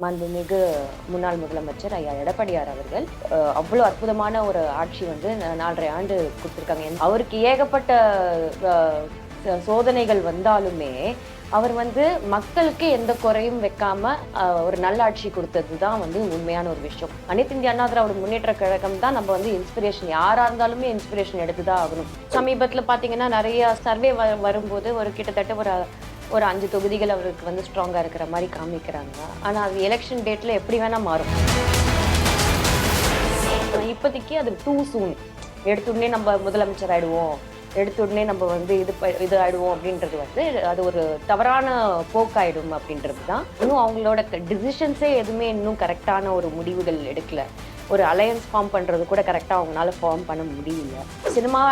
மாண்புமிகு முன்னாள் முதலமைச்சர் ஐயா எடப்பாடியார் அவர்கள் அவ்வளோ அற்புதமான ஒரு ஆட்சி வந்து 4.5 ஆண்டு கொடுத்துருக்காங்க. அவருக்கு ஏகப்பட்ட சோதனைகள் வந்தாலுமே அவர் வந்து மக்களுக்கு எந்த குறையும் வைக்காம ஒரு நல்லாட்சி கொடுத்தது தான் வந்து உண்மையான ஒரு விஷயம். அனைத்து இந்திய அண்ணா திராவிட முன்னேற்ற கழகம் தான் நம்ம வந்து இன்ஸ்பிரேஷன், யாரா இருந்தாலுமே இன்ஸ்பிரேஷன் எடுத்து தான் ஆகணும். சமீபத்தில் பார்த்தீங்கன்னா நிறைய சர்வே வரும்போது ஒரு கிட்டத்தட்ட ஒரு 5 தொகுதிகள் அவருக்கு வந்து ஸ்ட்ராங்கா இருக்கிற மாதிரி காமிக்கிறாங்க. ஆனா அது எலெக்ஷன் டேட்ல எப்படி வேணா மாறும். இப்போதைக்கு அது டூ சூன். எடுத்துடனே நம்ம முதலமைச்சர் ஆயிடுவோம், எடுத்துடனே நம்ம வந்து இது ஆயிடுவோம் அப்படின்றது வந்து அது ஒரு தவறான போக்காயிடும் அப்படின்றது தான். இன்னும் அவங்களோட டிசிஷன்ஸே எதுவுமே இன்னும் கரெக்டான ஒரு முடிவுகள் எடுக்கல. ஒரு அலையன்ஸ் ஃபார்ம் பண்ணுறது கூட கரெக்டாக அவங்களால ஃபார்ம் பண்ண முடியல. சினிமா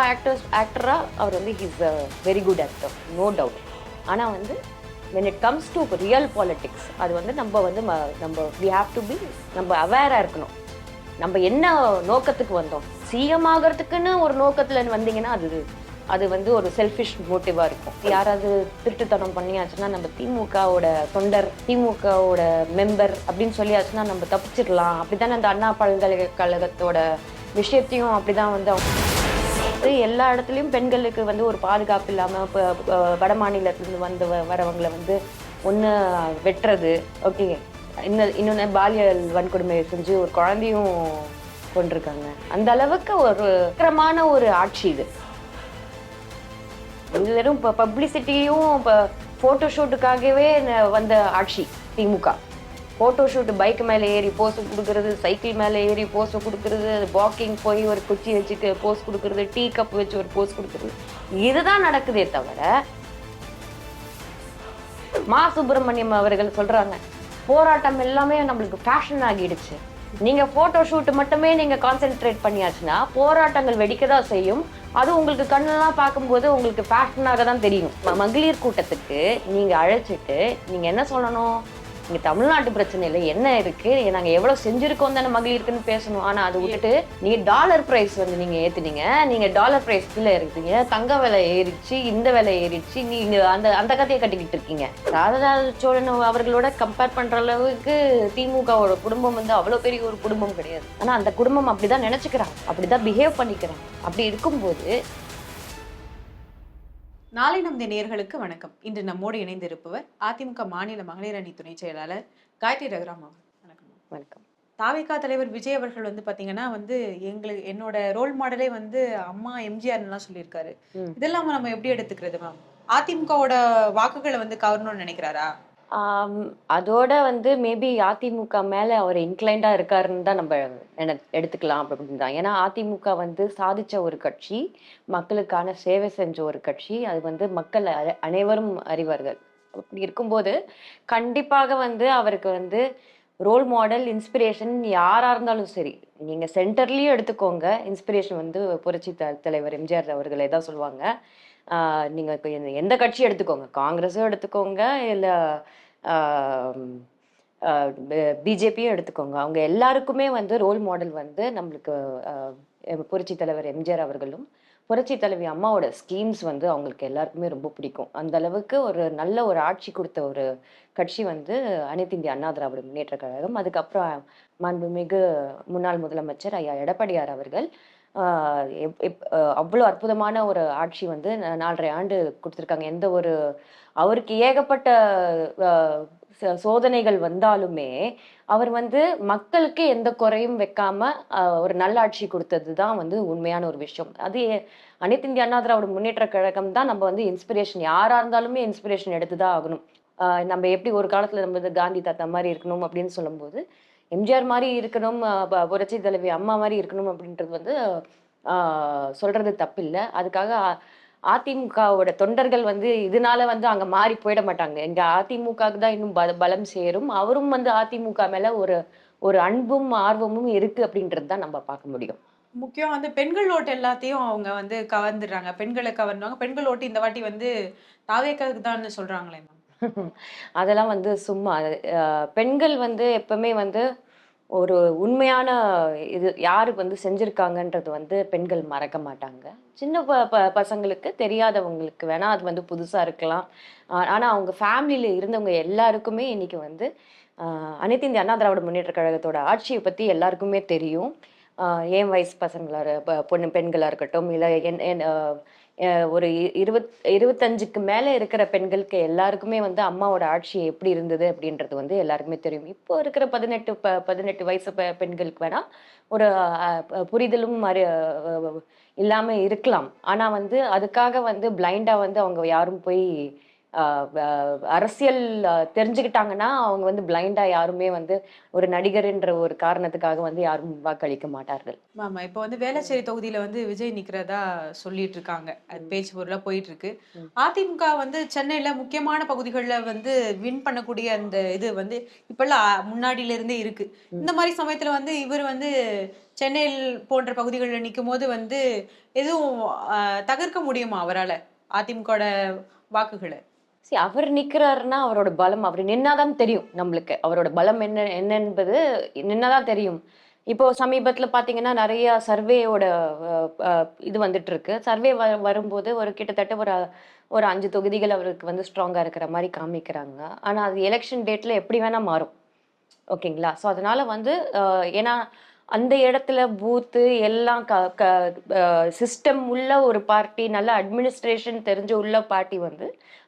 ஆக்டராக அவர் வந்து is a very good actor, no doubt. ஆனால் வந்து when it comes to real politics அது வந்து நம்ம we have to be நம்ம அவேராக இருக்கணும். நம்ம என்ன நோக்கத்துக்கு வந்தோம், சிஎம் ஆகிறதுக்குன்னு ஒரு நோக்கத்தில் வந்தீங்கன்னா அது வந்து ஒரு செல்ஃபிஷ் மோட்டிவாக இருக்கும். யாராவது திருட்டுத்தனம் பண்ணியாச்சுன்னா நம்ம திமுகவோட தொண்டர், திமுகவோட மெம்பர் அப்படின்னு சொல்லியாச்சுன்னா நம்ம தப்பிச்சிடலாம். அப்படித்தானே அந்த அண்ணா பல்கலைக்கழகத்தோட விஷயத்தையும் அப்படிதான் வந்து எல்லா இடத்துலையும் பெண்களுக்கு வந்து ஒரு பாதுகாப்பு இல்லாமல் இப்போ வட மாநிலத்திலேருந்து வரவங்களை வந்து ஒன்று வெட்டுறது, ஓகே, இன்னொன்று பாலியல் வன்கொடுமை செஞ்சு ஒரு குழந்தையும் கொண்டிருக்காங்க. அந்த அளவுக்கு ஒரு விக்கிரமான ஒரு ஆட்சி இது. வெறும் இப்போ பப்ளிசிட்டியும் இப்போ ஃபோட்டோஷூட்டுக்காகவே வந்த ஆட்சி திமுக. ஃபோட்டோஷூட் பைக் மேலே ஏறி போஸ் கொடுக்கறது, சைக்கிள் மேலே ஏறி போஸ் கொடுக்கறது, வாக்கிங் போய் ஒரு குச்சி வச்சுட்டு போஸ் கொடுக்கறது, டீ கப் வச்சு ஒரு போஸ் கொடுக்கறது, இதுதான் நடக்குதே தவிர. மா சுப்பிரமணியம் அவர்கள் சொல்றாங்க போராட்டம் எல்லாமே நம்மளுக்கு ஃபேஷன் ஆகிடுச்சு. நீங்க போட்டோ ஷூட் மட்டுமே நீங்க கான்சென்ட்ரேட் பண்ணியாச்சுன்னா போராட்டங்கள் வெடிக்க தான் செய்யும். அது உங்களுக்கு கண்ணெல்லாம் பார்க்கும்போது உங்களுக்கு ஃபேஷனாக தான் தெரியும். மகளிர் கூட்டத்துக்கு நீங்க அழைச்சிட்டு நீங்க என்ன சொல்லணும், இங்கே தமிழ்நாட்டு பிரச்சனையில் என்ன இருக்கு, நாங்கள் எவ்வளோ செஞ்சுருக்கோம் தானே மகளிருக்குன்னு பேசணும். ஆனால் அதை விட்டுட்டு நீங்கள் டாலர் ப்ரைஸ் வந்து நீங்கள் ஏற்றுனீங்க, நீங்கள் டாலர் ப்ரைஸ் கீழே இருக்கீங்க, தங்க விலை ஏறிச்சு, இந்த விலை ஏறிச்சு, நீங்கள் அந்த கதையை கட்டிக்கிட்டு இருக்கீங்க. ராஜராஜ சோழன் அவர்களோட கம்பேர் பண்ணுற அளவுக்கு திமுகவோட குடும்பம் வந்து அவ்வளோ பெரிய ஒரு குடும்பம் கிடையாது. ஆனால் அந்த குடும்பம் அப்படிதான் நினச்சிக்கிறாங்க, அப்படிதான் பிஹேவ் பண்ணிக்கிறாங்க. அப்படி இருக்கும்போது நாளை நமது நேயர்களுக்கு வணக்கம். இன்று நம்மோடு இணைந்திருப்பவர் அதிமுக மாநில மகளிர் அணி துணை செயலாளர் காயத்ரி ரகுராம் அவர். வணக்கம். வணக்கம். தாவேகா தலைவர் விஜய் அவர்கள் வந்து பாத்தீங்கன்னா வந்து என்னோட ரோல் மாடலே வந்து அம்மா எம்ஜிஆர்லாம் சொல்லியிருக்காரு. இதெல்லாம் நம்ம எப்படி எடுத்துக்கிறது மேம்? அதிமுகவோட வாக்குகளை வந்து கவரணும்னு நினைக்கிறாரா? அதோட வந்து மேபி அதிமுக மேல அவர் இன்க்ளைண்டா இருக்காருன்னு தான் நம்ம எடுத்துக்கலாம் அப்படின்னு தான். ஏன்னா அதிமுக வந்து சாதிச்ச ஒரு கட்சி, மக்களுக்கான சேவை செஞ்ச ஒரு கட்சி. அது வந்து மக்கள் அனைவரும் அறிவார்கள். அப்படி இருக்கும்போது கண்டிப்பாக வந்து அவருக்கு வந்து ரோல் மாடல், இன்ஸ்பிரேஷன் யாரா இருந்தாலும் சரி, நீங்க சென்டர்லயும் எடுத்துக்கோங்க. இன்ஸ்பிரேஷன் வந்து புரட்சி தலைவர் எம்ஜிஆர் அவர்களே தான் சொல்லுவாங்க. நீங்க இப்போ எந்த கட்சி எடுத்துக்கோங்க, காங்கிரஸும் எடுத்துக்கோங்க, இல்லை பிஜேபியும் எடுத்துக்கோங்க, அவங்க எல்லாருக்குமே வந்து ரோல் மாடல் வந்து நம்மளுக்கு புரட்சி தலைவர் எம்ஜிஆர் அவர்களும் புரட்சி தலைவி அம்மாவோட ஸ்கீம்ஸ் வந்து அவங்களுக்கு எல்லாருக்குமே ரொம்ப பிடிக்கும். அந்த அளவுக்கு ஒரு நல்ல ஒரு ஆட்சி கொடுத்த ஒரு கட்சி வந்து அனைத்து இந்திய அண்ணா திராவிட முன்னேற்ற கழகம். அதுக்கப்புறம் மாண்புமிகு முன்னாள் முதலமைச்சர் ஐயா எடப்பாடியார் அவர்கள் அவ்வளோ அற்புதமான ஒரு ஆட்சி வந்து 4.5 ஆண்டு கொடுத்துருக்காங்க. அவருக்கு ஏகப்பட்ட சோதனைகள் வந்தாலுமே அவர் வந்து மக்களுக்கு எந்த குறையும் வைக்காம ஒரு நல்லாட்சி கொடுத்தது தான் வந்து உண்மையான ஒரு விஷயம். அது அனைத்து இந்திய அண்ணா திராவிட முன்னேற்ற கழகம் தான் நம்ம வந்து இன்ஸ்பிரேஷன், யாரா இருந்தாலுமே இன்ஸ்பிரேஷன் எடுத்துதான் ஆகணும். நம்ம எப்படி ஒரு காலத்துல நம்ம காந்தி தாத்தா மாதிரி இருக்கணும் அப்படின்னு சொல்லும்போது எம்ஜிஆர் மாதிரி இருக்கணும், புரட்சி தலைவி அம்மா மாதிரி இருக்கணும் அப்படின்றது வந்து சொல்றது தப்பில்லை. அதுக்காக அதிமுகவோட தொண்டர்கள் வந்து இதனால வந்து அங்க மாறி போயிட மாட்டாங்க. எங்க அதிமுகவுக்கு தான் இன்னும் பலம் சேரும். அவரும் வந்து அதிமுக மேல ஒரு அன்பும் ஆர்வமும் இருக்கு அப்படின்றது தான் நம்ம பார்க்க முடியும். முக்கியம் வந்து பெண்கள் ஓட்டு எல்லாத்தையும் அவங்க வந்து கவர்ந்துடுறாங்க. பெண்களை கவர்ந்தாங்க. பெண்கள் ஓட்டு இந்த வாட்டி வந்து தாவேக்காவுக்கு தான் சொல்றாங்களே மேம். அதெல்லாம் வந்து சும்மா. பெண்கள் வந்து எப்பவுமே வந்து ஒரு உண்மையான இது யாரு வந்து செஞ்சிருக்காங்கன்றது வந்து பெண்கள் மறக்க மாட்டாங்க. சின்ன பசங்களுக்கு, தெரியாதவங்களுக்கு வேணா அது வந்து புதுசா இருக்கலாம். ஆனா அவங்க ஃபேமிலியில இருந்தவங்க எல்லாருக்குமே இன்னைக்கு வந்து அனைத்து இந்திய அண்ணா திராவிட முன்னேற்ற கழகத்தோட ஆட்சியை பற்றி எல்லாருக்குமே தெரியும். என் வயசு பசங்களாக பெண்களாக இருக்கட்டும், இல்லை ஒரு 25க்கு மேலே இருக்கிற பெண்களுக்கு எல்லாருக்குமே வந்து அம்மாவோட ஆட்சி எப்படி இருந்தது அப்படின்றது வந்து எல்லாருக்குமே தெரியும். இப்போ இருக்கிற 18 வயசு பெண்களுக்கு வேணா ஒரு புரிதலும் இல்லாம இருக்கலாம். ஆனா வந்து அதுக்காக வந்து பிளைண்டா வந்து அவங்க யாரும் போய் அரசியல் தெரிஞ்சுக்கிட்டாங்கன்னா அவங்க வந்து பிளைண்டா யாருமே வந்து ஒரு நடிகர்ன்ற ஒரு காரணத்துக்காக வந்து யாரும் வாக்களிக்க மாட்டார்கள். ஆமா, இப்ப வந்து வேளச்சேரி தொகுதியில வந்து விஜய் நிக்கிறதா சொல்லிட்டு இருக்காங்க. அது பேச்சு பொருளா போயிட்டு இருக்கு. அதிமுக வந்து சென்னையில முக்கியமான பகுதிகளில் வந்து வின் பண்ணக்கூடிய அந்த இது வந்து இப்பெல்லாம் முன்னாடியில இருந்தே இருக்கு. இந்த மாதிரி சமயத்துல வந்து இவர் வந்து சென்னையில் போன்ற பகுதிகளில் நிற்கும் போது வந்து எதுவும் தகர்க்க முடியுமா அவரால அதிமுக வாக்குகளை? அவர் நிக்கிறாருன்னா அவரோட பலம், அவர் நின்னாதான் தெரியும் நம்மளுக்கு அவரோட பலம் என்ன என்பது நின்னாதான் தெரியும். இப்போ சமீபத்துல பாத்தீங்கன்னா நிறைய சர்வேயோட இது வந்துட்டு இருக்கு. சர்வே வரும்போது ஒரு கிட்டத்தட்ட ஒரு 5 தொகுதிகள் அவருக்கு வந்து ஸ்ட்ராங்கா இருக்கிற மாதிரி காமிக்கிறாங்க. ஆனா அது எலெக்ஷன் டேட்ல எப்படி வேணா மாறும். ஓகேங்களா? ஸோ அதனால வந்து ஏன்னா அந்த இடத்துல பூத்து எல்லாம் சிஸ்டம் உள்ள ஒரு பார்ட்டி, நல்ல அட்மினிஸ்ட்ரேஷன் தெரிஞ்ச உள்ள பார்ட்டி வந்து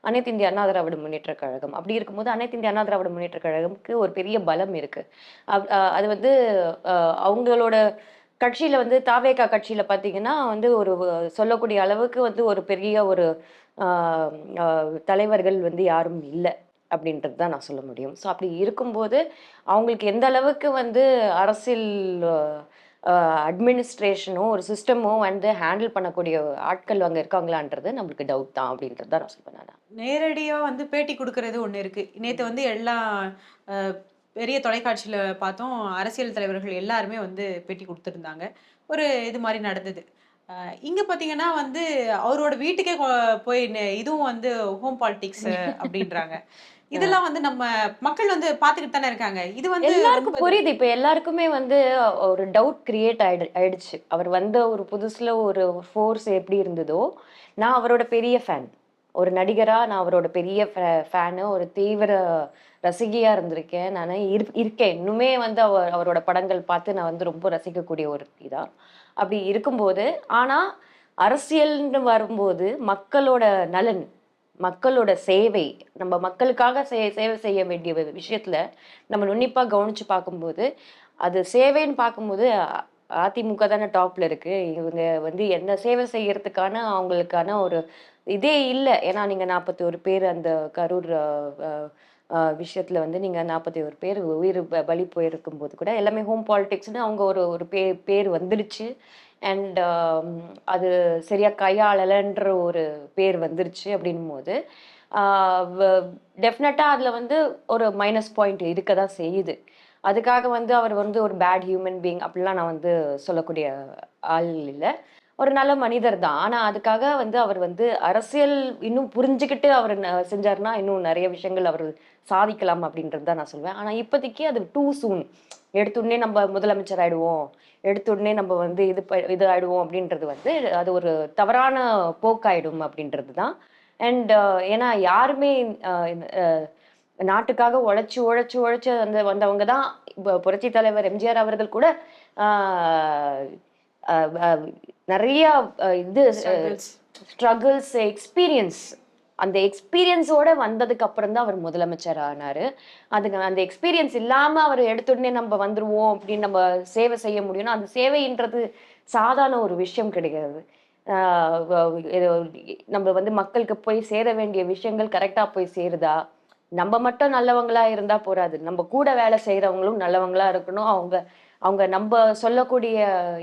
அனைத்து இந்திய அண்ணா திராவிட முன்னேற்ற கழகம். அப்படி இருக்கும்போது அனைத்து இந்திய அண்ணா திராவிட முன்னேற்ற கழகம்க்கு ஒரு பெரிய பலம் இருக்கு. அது வந்து அவங்களோட கட்சியில வந்து தாவேகா கட்சியில பாத்தீங்கன்னா வந்து ஒரு சொல்லக்கூடிய அளவுக்கு வந்து ஒரு பெரிய ஒரு தலைவர்கள் வந்து யாரும் இல்லை அப்படின்றது தான் நான் சொல்ல முடியும். ஸோ அப்படி இருக்கும்போது அவங்களுக்கு எந்த அளவுக்கு வந்து அரசியல் அட்மினிஸ்ட்ரேஷனோ ஒரு சிஸ்டமோ வந்து ஹேண்டில் பண்ணக்கூடிய ஆட்கள் அங்கே இருக்காங்களான்றது நம்மளுக்கு டவுட் தான் அப்படின்றது தான் நான் சொல்லுவேன். நேரடியாக வந்து பேட்டி கொடுக்கறது ஒன்று இருக்கு. நேற்று வந்து எல்லா பெரிய தொலைக்காட்சியில பார்த்தோம். அரசியல் தலைவர்கள் எல்லாருமே வந்து பேட்டி கொடுத்துருந்தாங்க. ஒரு இது மாதிரி நடந்தது. இங்க பாத்தீங்கன்னா வந்து அவரோட வீட்டுக்கே போய் இதுவும் வந்து ஹோம் பாலிடிக்ஸ் அப்படின்றாங்க. இதெல்லாம் வந்து நம்ம மக்கள் வந்து பாத்துக்கிட்டு தானே இருக்காங்க. இது வந்து எல்லாருக்கும் புரியுது. இப்ப எல்லாருக்குமே வந்து ஒரு டவுட் கிரியேட் ஆயிடுச்சு. அவர் வந்த ஒரு புதுசுல ஒரு ஃபோர்ஸ் எப்படி இருந்ததோ, நான் அவரோட பெரிய ஃபேன். ஒரு நடிகரா நான் அவரோட பெரிய ஃபேனு, ஒரு தீவிர ரசிகையா இருந்திருக்கேன். நான் இருக்கேன் இன்னுமே வந்து அவரோட படங்கள் பார்த்து நான் வந்து ரொம்ப ரசிக்கக்கூடிய ஒரு இதான். அப்படி இருக்கும்போது ஆனா அரசியல்னு வரும்போது மக்களோட நலன், மக்களோட சேவை, நம்ம மக்களுக்காக சேவை செய்ய வேண்டிய விஷயத்துல நம்ம நுண்ணிப்பா கவனிச்சு பார்க்கும்போது அது சேவைன்னு பார்க்கும்போது அதிமுக தானே டாப்ல இருக்கு. இவங்க வந்து என்ன சேவை செய்யறதுக்கான அவங்களுக்கான ஒரு இதே இல்லை. ஏன்னா நீங்க 41 பேர் அந்த கரூர் விஷயத்துல வந்து நீங்க 41 பேர் உயிர் பலி போயிருக்கும் போது கூட எல்லாமே ஹோம் பாலிடிக்ஸ்னு அவங்க ஒரு பேர் வந்துடுச்சு. அண்ட் அது சரியா கையாளலைன்ற ஒரு பேர் வந்துருச்சு அப்படின்னும் போது டெஃபினட்டா அதுல வந்து ஒரு மைனஸ் பாயிண்ட் இருக்க தான் செய்யுது. அதுக்காக வந்து அவர் வந்து ஒரு பேட் ஹியூமன் பீயிங் அப்படிலாம் நான் வந்து சொல்லக்கூடிய ஆள் இல்லை. ஒரு நல்ல மனிதர் தான். ஆனா அதுக்காக வந்து அவர் வந்து அரசியல் இன்னும் புரிஞ்சுக்கிட்டு அவர் செஞ்சாருன்னா இன்னும் நிறைய விஷயங்கள் அவர் சாதிக்கலாம் அப்படின்றது தான் நான் சொல்வேன். ஆனா இப்போதைக்கு அது டூ சூன். எடுத்துடனே நம்ம முதலமைச்சர் ஆயிடுவோம், எடுத்துடனே நம்ம வந்து இது ஆயிடுவோம் அப்படின்றது வந்து அது ஒரு தவறான போக்காயிடும் அப்படின்றது தான். அண்ட் ஏன்னா யாருமே நாட்டுக்காக உழைச்சு உழைச்சு உழைச்சு வந்தவங்க தான். இப்போ புரட்சி தலைவர் எம்ஜிஆர் அவர்கள் கூட நிறைய இது ஸ்ட்ரகிள்ஸ் எக்ஸ்பீரியன்ஸ், அந்த எக்ஸ்பீரியன்ஸோட வந்ததுக்கு அப்புறம் தான் அவர் முதலமைச்சர் ஆனாரு. அந்த எக்ஸ்பீரியன்ஸ் இல்லாம அவர் எடுத்துடனே நம்ம வந்துருவோம் அப்படின்னு நம்ம சேவை செய்ய முடியும்னா அந்த சேவைன்றது சாதாரண ஒரு விஷயம் கிடையாது. நம்ம வந்து மக்களுக்கு போய் சேர வேண்டிய விஷயங்கள் கரெக்டா போய் சேருதா? நம்ம மட்டும் நல்லவங்களா இருந்தா போறாது, நம்ம கூட வேலை செய்யறவங்களும் நல்லவங்களா இருக்கணும். அவங்க நம்ம சொல்லக்கூடிய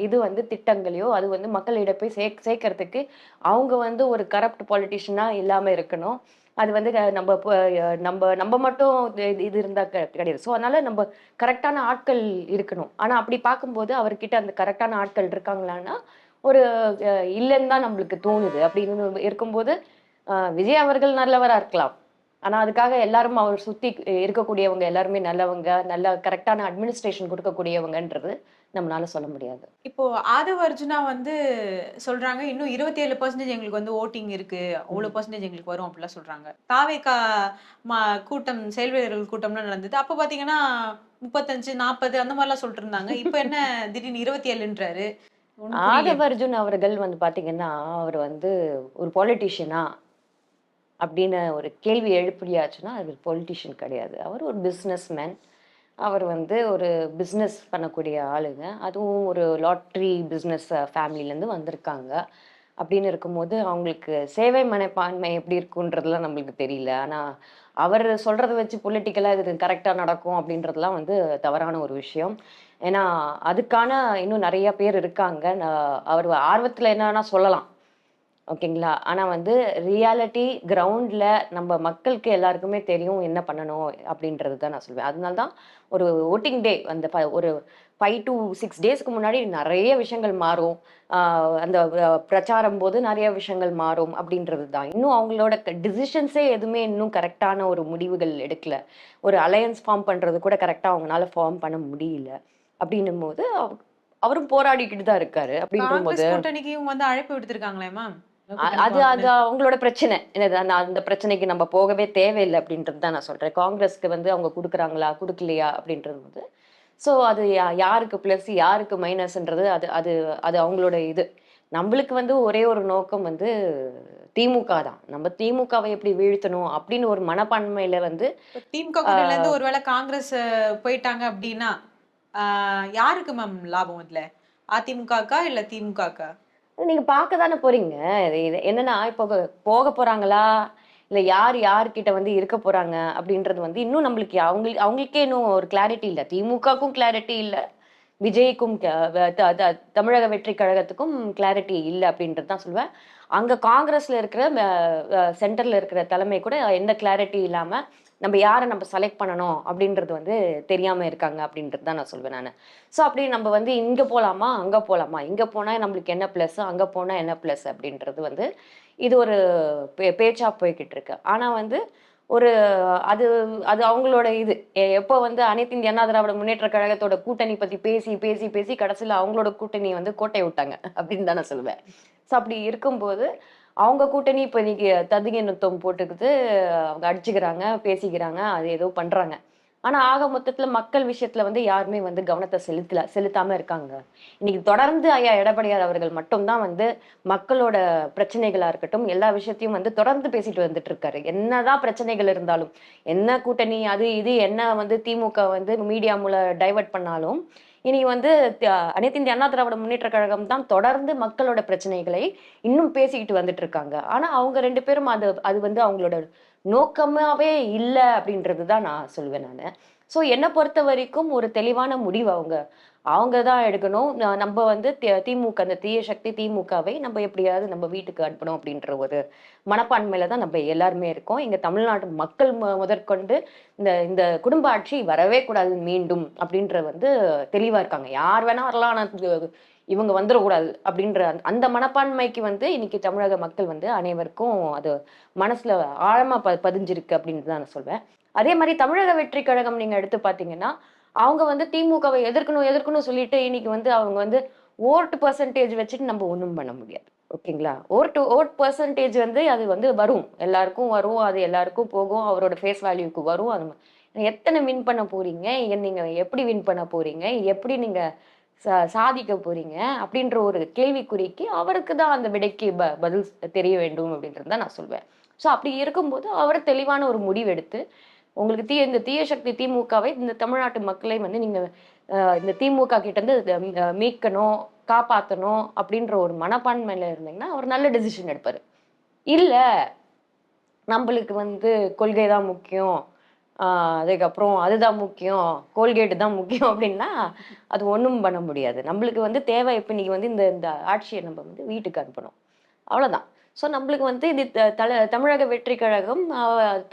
இது வந்து திட்டங்களையோ அது வந்து மக்களிடம் போய் சேர்க்கறதுக்கு அவங்க வந்து ஒரு கரப்ட் பாலிட்டிஷியனா இல்லாம இருக்கணும். அது வந்து நம்ம மட்டும் இது இருந்தா கிடையாது. ஸோ அதனால நம்ம கரெக்டான ஆட்கள் இருக்கணும். ஆனா அப்படி பார்க்கும்போது அவர்கிட்ட அந்த கரெக்டான ஆட்கள் இருக்காங்களான்னா ஒரு இல்லைன்னு தான் நம்மளுக்கு தோணுது. அப்படின்னு இருக்கும்போது விஜய் அவர்கள் நல்லவரா இருக்கலாம், ஆனா அதுக்காக எல்லாரும் அவர் சுத்தி இருக்கக்கூடியவங்க எல்லாருமே நல்லவங்க, நல்ல கரெக்டான அட்மினிஸ்ட்ரேஷன் கொடுக்கக்கூடியவங்கன்றது நம்மளால சொல்ல முடியாது. இப்போ ஆதவ அர்ஜுனா வந்து சொல்றாங்க, இன்னும் 27% எங்களுக்கு வந்து வோட்டிங் இருக்கு. அவ்வளோ ம். பெர்சன்டேஜ் எங்களுக்கு வரும் அப்படிலாம் சொல்றாங்க. தாவேகா கூட்டம், செயல் வீரர்கள் கூட்டம்லாம் நடந்தது. அப்ப பார்த்தீங்கன்னா 35, 40 அந்த மாரிலாம் சொல்லிட்டு இருந்தாங்க. இப்ப என்ன திடீர்னு 27ன்றாரு. ஒண்ணும் புரியலையே. ஆதவ அர்ஜுன் அவர்கள் வந்து பாத்தீங்கன்னா, அவர் வந்து ஒரு பொலிட்டீஷியனா அப்படின்னு ஒரு கேள்வி எழுப்பியாச்சுன்னா, அது பொலிட்டீஷியன் கிடையாது. அவர் ஒரு பிசினஸ் மேன். அவர் வந்து ஒரு பிசினஸ் பண்ணக்கூடிய ஆளுங்க. அதுவும் ஒரு லாட்டரி பிசினஸ் ஃபேமிலிலேருந்து வந்திருக்காங்க. அப்படின்னு இருக்கும்போது, அவங்களுக்கு சேவை மனப்பான்மை எப்படி இருக்குன்றதுலாம் நம்மளுக்கு தெரியல. ஆனா, அவர் சொல்றத வச்சு பொலிட்டிக்கலா இது கரெக்ட்டா நடக்கும் அப்படின்றதுலாம் வந்து தவறான ஒரு விஷயம். ஏன்னா, அதுக்கான இன்னும் நெறைய பேர் இருக்காங்க. அவர் ஆர்வத்துல என்ன வேணா சொல்லலாம். ஓகேங்களா? ஆனா வந்து ரியாலிட்டி கிரவுண்ட்ல நம்ம மக்களுக்கு எல்லாருக்குமே தெரியும் என்ன பண்ணணும் அப்படின்றது தான் நான் சொல்லுவேன். அதனால தான் ஒரு வோட்டிங் டே அந்த ஒரு 5 to 6 டேஸ்க்கு முன்னாடி நெறைய விஷயங்கள் மாறும். ஆ அந்த பிரச்சாரம் போது நெறைய விஷயங்கள் மாறும் அப்படின்றது தான். இன்னும் அவங்களோட டிசிஷன்ஸே எதுவுமே இன்னும் கரெக்ட்டான ஒரு முடிவுகள் எடுக்கல. ஒரு அலையன்ஸ் ஃபார்ம் பண்றது கூட கரெக்ட்டா அவங்கனால ஃபார்ம் பண்ண முடியல. அப்படின்னும்போது அவரும் போராடிக்கிட்டு தான் இருக்காரு. அப்படின்றபோது காங்கிரஸ் கூட்டணிக்கும் வந்து அழைப்பு விடுத்திருக்காங்களே மேம். கூட்டணிக்கு அது அது வாங்கன்னு. அவங்களோட பிரச்சனை. என்னது நான் அந்த பிரச்சனைக்கு நம்ம போகவே தேவையில்ல அப்படின்றது தான் நான் சொல்றேன். காங்கிரஸ்க்கு வந்து அவங்க குடுக்குறாங்களா? குடுக்கலையா? அப்படின்றது வந்து ஸோ அது யாருக்கு பிளஸ், யாருக்கு மைனஸ்ன்றது அது அது அது அவங்களோட இது. நம்பளுக்கு வந்து ஒரே ஒரு நோக்கம் வந்து திமுக தான். நம்ம திமுகவை எப்படி வீழ்த்தணும் அப்படின்னு ஒரு மனப்பான்மையில வந்து இப்ப திமுக ஆ கூட்டணில இருந்து ஒருவேளை காங்கிரஸ் போயிட்டாங்க அப்படின்னா, ஆ யாருக்கு மேம் லாபம் இதுல? அதிமுகக்கா இல்ல திமுகக்கா? நீங்க பார்க்க தானே போறீங்க. இது இது என்னன்னா, இப்போ போக போறாங்களா? இல்ல யார் யார்கிட்ட வந்து இருக்க போறாங்க? அப்படின்றது வந்து இன்னும் நம்மளுக்கு அவங்களுக்கே இன்னும் ஒரு கிளாரிட்டி இல்ல. திமுகவுக்கும் கிளாரிட்டி இல்ல. விஜய்க்கும் க வ த த தமிழக வெற்றிக் கழகத்துக்கும் கிளாரிட்டி இல்ல அப்படின்றது தான் சொல்லுவேன். அங்க காங்கிரஸ்ல இருக்கிற சென்டர்ல இருக்கிற தலைமை கூட எந்த கிளாரிட்டி இல்லாம, நம்ம யார செலக்ட் பண்ணணும் அப்படின்றது வந்து தெரியாம இருக்காங்க அப்படின்றது தான் நான் சொல்வேன் நானு. ஸோ அப்படி நம்ம வந்து இங்க போலாமா? அங்க போலாமா? இங்க போனா நம்மளுக்கு என்ன பிளஸ்? அங்க போனா என்ன பிளஸ்? அப்படின்றது வந்து இது ஒரு பேச்சா போய்க்கிட்டு இருக்கு. ஆனா வந்து ஒரு அது அது அவங்களோட இது. எப்போ வந்து அனைத்து இந்திய அண்ணா திராவிட முன்னேற்றக் கழகத்தோட கூட்டணி பத்தி பேசி, பேசி, பேசி கடைசியில அவங்களோட கூட்டணிய வந்து கோட்டைய விட்டாங்க. அப்படின்னு தான் நான் சொல்லுவேன். ஸோ அப்படி இருக்கும்போது, அவங்க கூட்டணி இப்ப இன்னைக்கு ததிகை நுத்தம் போட்டுக்கிட்டு அவங்க அடிச்சுக்கிறாங்க, பேசிக்கிறாங்க, அது ஏதோ பண்றாங்க. ஆனா ஆக மொத்தத்துல மக்கள் விஷயத்துல வந்து யாருமே வந்து கவனத்த செலுத்தாம இருக்காங்க. இன்னைக்கு தொடர்ந்து ஐயா எடப்பாடியார் அவர்கள் மட்டும் தான் வந்து மக்களோட பிரச்சனைகளா இருக்கட்டும், எல்லா விஷயத்தையும் வந்து தொடர்ந்து பேசிட்டு வந்துட்டு இருக்காரு. என்னதான் பிரச்சனைகள் இருந்தாலும், என்ன கூட்டணி அது இது என்ன வந்து திமுக வந்து மீடியா மூலம் டைவர்ட் பண்ணாலும், இன்னைக்கு வந்து த அனைத்து இந்திய அண்ணா திராவிட முன்னேற்றக் கழகம் தான் தொடர்ந்து மக்களோட பிரச்சனைகளை இன்னும் பேசிக்கிட்டு வந்துட்டு இருக்காங்க. ஆனா அவங்க 2 பேரும் அது அது வந்து அவங்களோட நோக்கமாவே இல்ல அப்படின்றது தான் நான் சொல்லுவேன் நானு. ஸோ என்ன பொறுத்தவரைக்கும் ஒரு தெளிவான முடிவு அவங்க தான் எடுக்கணும். நம்ப வந்து திமுக அந்த தீய சக்தி திமுகவை நம்ம எப்படியாவது நம்ம வீட்டுக்கு அனுப்பணும் அப்படின்ற ஒரு மனப்பான்மையில தான் நம்ம எல்லாருமே இருக்கோம். இங்க தமிழ்நாட்டு மக்கள் முதற்கொண்டு இந்த இந்த குடும்ப ஆட்சி வரவே கூடாது மீண்டும் அப்படின்ற வந்து தெளிவா இருக்காங்க. யார் வேணா வரலாம். ஆனா இவங்க வந்துரக்கூடாது அப்படின்ற அந்த மனப்பான்மைக்கு வந்து இன்னைக்கு தமிழக மக்கள் வந்து அனைவருக்கும் அது மனசுல ஆழமா பதிஞ்சிருக்கு அப்படின்னு தான் நான் சொல்வேன். அதே மாரி தமிழக வெற்றி கழகம் நீங்க எடுத்து பார்த்தீங்கன்னா, அவங்க வந்து திமுகவை எதிர்க்கணும், எதிர்க்கணும் சொல்லிட்டு இன்னைக்கு வந்து அவங்க வந்து ஓட் பெர்சன்டேஜ் வச்சுட்டு நம்ம ஒண்ணும் பண்ண முடியாது. ஓகேங்களா? ஓட் பெர்சன்டேஜ் வந்து அது வந்து வரும். எல்லாருக்கும் வரும். அது எல்லாருக்கும் போகும். அவரோட ஃபேஸ் வேல்யூக்கு வரும். அது எத்தன வின் பண்ண போறீங்க? நீங்க எப்படி வின் பண்ண போறீங்க? எப்படி நீங்க சாதிக்க போறீங்க? அப்படின்ற ஒரு கேள்விக்குறிக்கு அவருக்கு தான் அந்த விடைக்கு பதில் தெரிய வேண்டும் அப்படின்றது தான் நான் சொல்வேன். ஸோ அப்படி இருக்கும்போது அவர் தெளிவான ஒரு முடிவெடுத்து உங்களுக்கு இந்த தீய சக்தி திமுகவை இந்த தமிழ்நாட்டு மக்களை வந்து நீங்க இந்த திமுக கிட்ட இருந்து மீட்கணும், காப்பாத்தணும் அப்படின்ற ஒரு மனப்பான்மையில இருந்தீங்கன்னா, அவர் நல்ல டெசிஷன் எடுப்பாரு. இல்ல, நம்பளுக்கு வந்து கொள்கை தான் முக்கியம். அதுக்கப்புறம் அதுதான் முக்கியம். கோல்கேட் தான் முக்கியம் அப்படின்னா, அது ஒண்ணும் பண்ண முடியாது. நம்பளுக்கு வந்து தேவை இப்ப இன்னைக்கு வந்து இந்த இந்த ஆட்சிய நம்ம வந்து வீட்டுக்கு அனுப்பணும். அவ்வளோதான். ஸோ நம்மளுக்கு வந்து இது தமிழக வெற்றி கழகம்